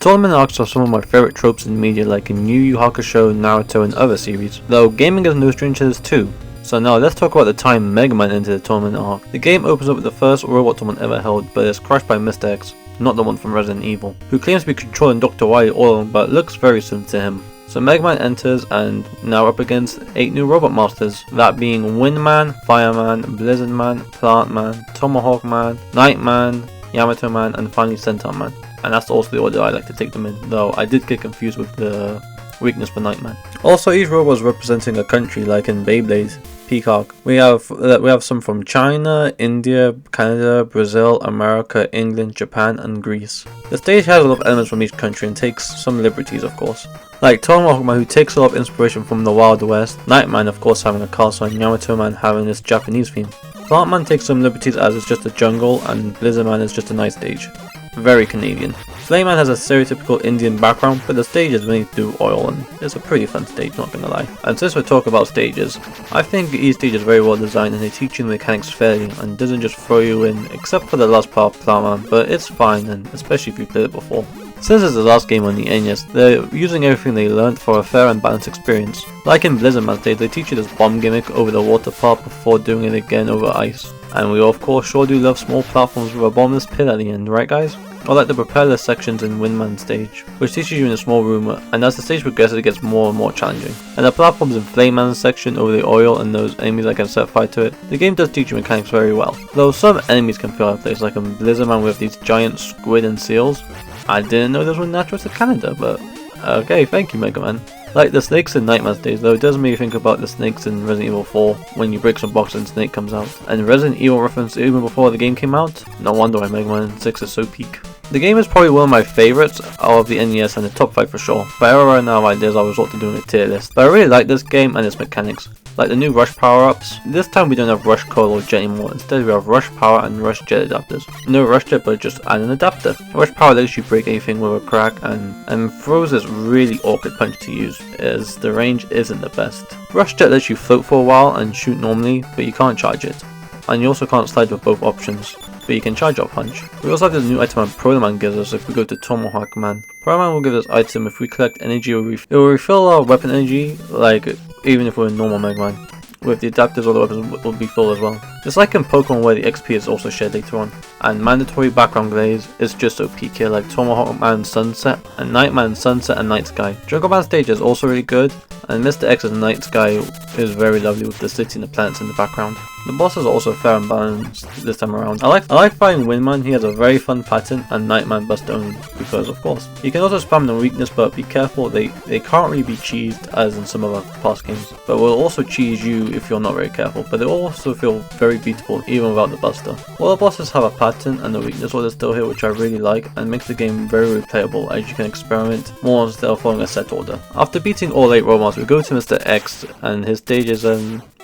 Tournament arcs are some of my favourite tropes in media, like in Yu Yu Hakusho, Naruto and other series, though gaming is no stranger to this too. So now let's talk about the time Megaman entered the tournament arc. The game opens up with the first robot tournament ever held, but is crushed by Mr. X, not the one from Resident Evil, who claims to be controlling Dr. Wily all along but looks very similar to him. So Megaman enters and now up against 8 new robot masters, that being Windman, Fireman, Blizzardman, Plantman, Tomahawk Man, Nightman, Yamato Man and finally Centaur Man. And that's also the order I like to take them in, though I did get confused with the weakness for Nightman. Also, each robot is representing a country, like in Beyblade, Peacock. We have some from China, India, Canada, Brazil, America, England, Japan and Greece. The stage has a lot of elements from each country and takes some liberties, of course. Like Tomahawk Man, who takes a lot of inspiration from the Wild West, Nightman of course having a castle and Yamato Man having this Japanese theme. Plantman takes some liberties as it's just a jungle and Blizzardman is just a nice stage. Very Canadian. Flameman has a stereotypical Indian background, but the stage is made through oil and it's a pretty fun stage, not gonna lie. And since we're talking about stages, I think each stage is very well designed and they teach you the mechanics fairly and doesn't just throw you in, except for the last part of Plantman, but it's fine, and especially if you played it before. Since it's the last game on the NES, they're using everything they learned for a fair and balanced experience. Like in Blizzardman stage, they teach you this bomb gimmick over the water part before doing it again over ice. And we of course sure do love small platforms with a bottomless pit at the end, right guys? Or like the propeller sections in Windman stage, which teaches you in a small room, and as the stage progresses it gets more and more challenging. And the platforms in Flameman's section over the oil and those enemies that can set fire to it, the game does teach you mechanics very well. Though some enemies can feel out of place, like in Blizzardman with these giant squid and seals. I didn't know those were natural to Canada, but okay, thank you Mega Man. Like the snakes in Nightman stage, though it does make me think about the snakes in Resident Evil 4 when you break some boxes and Snake comes out. And Resident Evil reference even before the game came out, no wonder why Mega Man 6 is so peak. The game is probably one of my favourites out of the NES and the top 5 for sure. If I ever run out of ideas I'll resort to doing a tier list. But I really like this game and its mechanics. Like the new Rush power-ups. This time we don't have Rush Coil or Jet anymore, instead we have Rush Power and Rush Jet adapters. No Rush Jet, but just add an adapter. Rush Power lets you break anything with a crack and throws this really awkward punch to use, as the range isn't the best. Rush Jet lets you float for a while and shoot normally, but you can't charge it. And you also can't slide with both options, but you can charge our punch. We also have this new item that Proto Man gives us if we go to Tomahawk Man. Proto Man will give us item if we collect energy, it will refill our weapon energy, like even if we're a normal Mega Man. With the adapters, all the weapons will be full as well. Just like in Pokemon where the XP is also shared later on. And mandatory background glaze is just OP here, like Tomahawk Man Sunset and Nightman Sunset and Night Sky. Jungle Man stage is also really good, and Mr. X's Night Sky is very lovely with the city and the planets in the background. The bosses are also fair and balanced this time around. I like fighting Windman, he has a very fun pattern, and Nightman Bust only, because of course. You can also spam the weakness, but be careful, they can't really be cheesed as in some of our past games. But will also cheese you if you're not very careful, but they also feel very beatable even without the buster. All the bosses have a pattern and the weakness order still here, which I really like, and makes the game very replayable as you can experiment more instead of following a set order. After beating all 8 robots, we go to Mr. X, and his stages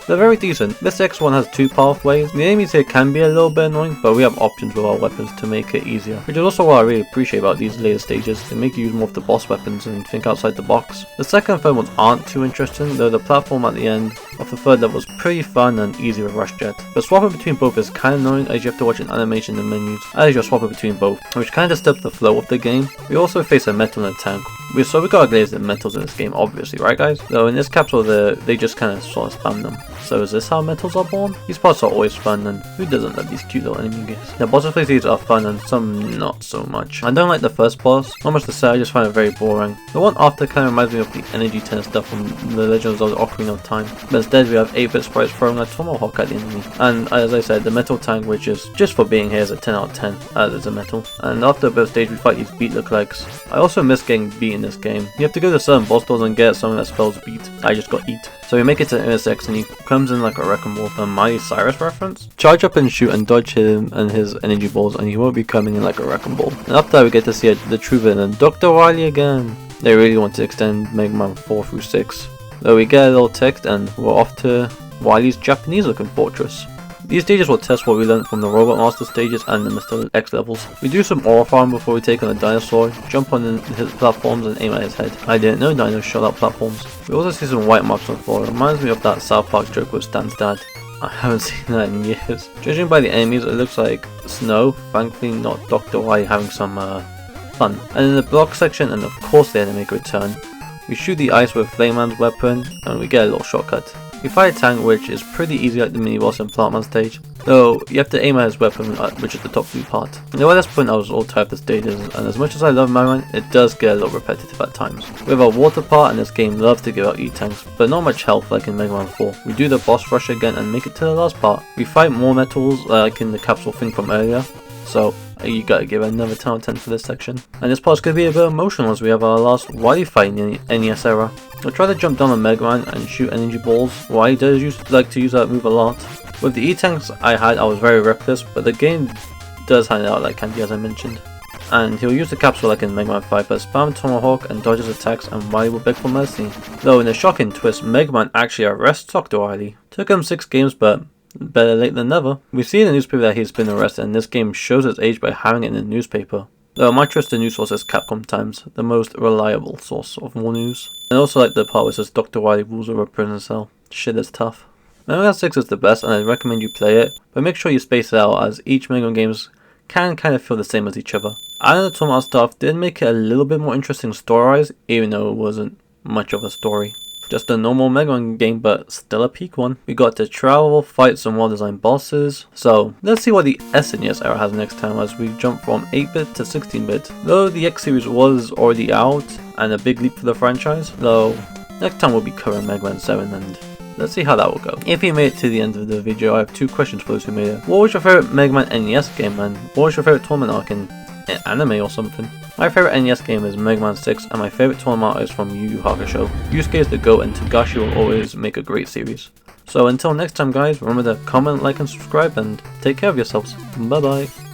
they're very decent. Mr. X1 has 2 pathways. The enemies here can be a little bit annoying, but we have options with our weapons to make it easier. Which is also what I really appreciate about these later stages. They make you use more of the boss weapons and think outside the box. The second and third ones aren't too interesting, though the platform at the end of the third level is pretty fun and easy with Rush Jet. But swapping between both is kind of annoying as you have to watch an animation in the menus as you're swapping between both, which kind of disturbs the flow of the game. We also face a metal and a tank. So we gotta glaze the metals in this game, obviously, right guys? Though in this capsule they just kind of sort of spam them. So is this how metals are born? These parts are always fun, and who doesn't love these cute little enemy guys? The boss fights are fun and some not so much. I don't like the first boss, not much to say, I just find it very boring. The one after kind of reminds me of the Energy 10 stuff from the Legends of the Ocarina of Time. But instead we have 8-bit sprites throwing a tomahawk at the enemy. And as I said, the metal tank, which is just for being here, is a 10 out of 10, as it's a metal. And after a bit of stage we fight these beat lookalikes. I also miss getting beat in this game. You have to go to certain boss doors and get something that spells beat. I just got eat. So we make it to MSX and he comes in like a wrecking ball, a Miley Cyrus reference. Charge up and shoot and dodge him and his energy balls and he won't be coming in like a wrecking ball. And after that we get to see the true villain, Dr. Wily again. They really want to extend Mega Man 4 through 6. Though we get a little text and we're off to Wily's Japanese looking fortress. These stages will test what we learned from the Robot Master stages and the Mr. X levels. We do some aura farm before we take on a dinosaur, jump on his platforms and aim at his head. I didn't know dinos shot out platforms. We also see some white marks on the floor. It reminds me of that South Park joke with Stan's dad. I haven't seen that in years. Judging by the enemies, it looks like snow. Thankfully not Dr. Y having some fun. And in the block section, and of course they had to make a return, we shoot the ice with Flame Man's weapon and we get a little shortcut. We fight a tank, which is pretty easy like the mini boss in Plant Man stage, though you have to aim at his weapon, which is the top blue part. And at this point I was all tired of the stages, and as much as I love Megaman, it does get a little repetitive at times. We have a water part, and this game loves to give out E-tanks, but not much health like in Mega Man 4. We do the boss rush again and make it to the last part. We fight more metals like in the capsule thing from earlier, so you gotta give it another 10 out of 10 for this section. And this part's gonna be a bit emotional as we have our last Wily fight in the NES era. We'll try to jump down on Mega Man and shoot energy balls. Wily does like to use that move a lot. With the E-tanks I had, I was very reckless, but the game does hand it out like candy as I mentioned. And he'll use the capsule like in Mega Man 5, but spam Tomahawk and dodges attacks, and Wily will beg for mercy. Though in a shocking twist, Mega Man actually arrests Dr. Wily. Took him 6 games, but better late than never. We see in the newspaper that he's been arrested, and this game shows his age by having it in the newspaper. Though my trusted news source is Capcom Times, the most reliable source of more news. And I also like the part where it says Dr. Wily rules over a prison cell. Shit is tough. Mega Man 6 is the best, and I recommend you play it, but make sure you space it out as each Mega Man games can kind of feel the same as each other. Adding the tournament stuff did make it a little bit more interesting story-wise, even though it wasn't much of a story. Just a normal Mega Man game, but still a peak one. We got to travel, fight some well-designed bosses. So let's see what the SNES era has next time as we jump from 8-bit to 16-bit. Though the X series was already out and a big leap for the franchise, though next time we'll be covering Mega Man 7 and let's see how that will go. If you made it to the end of the video, I have 2 questions for those who made it. What was your favourite Mega Man NES game, and what was your favourite tournament arc in anime or something? My favourite NES game is Mega Man 6, and my favourite tournament is from Yu Yu Hakusho. Yusuke is the GOAT, and Togashi will always make a great series. So until next time guys, remember to comment, like and subscribe, and take care of yourselves. Bye bye.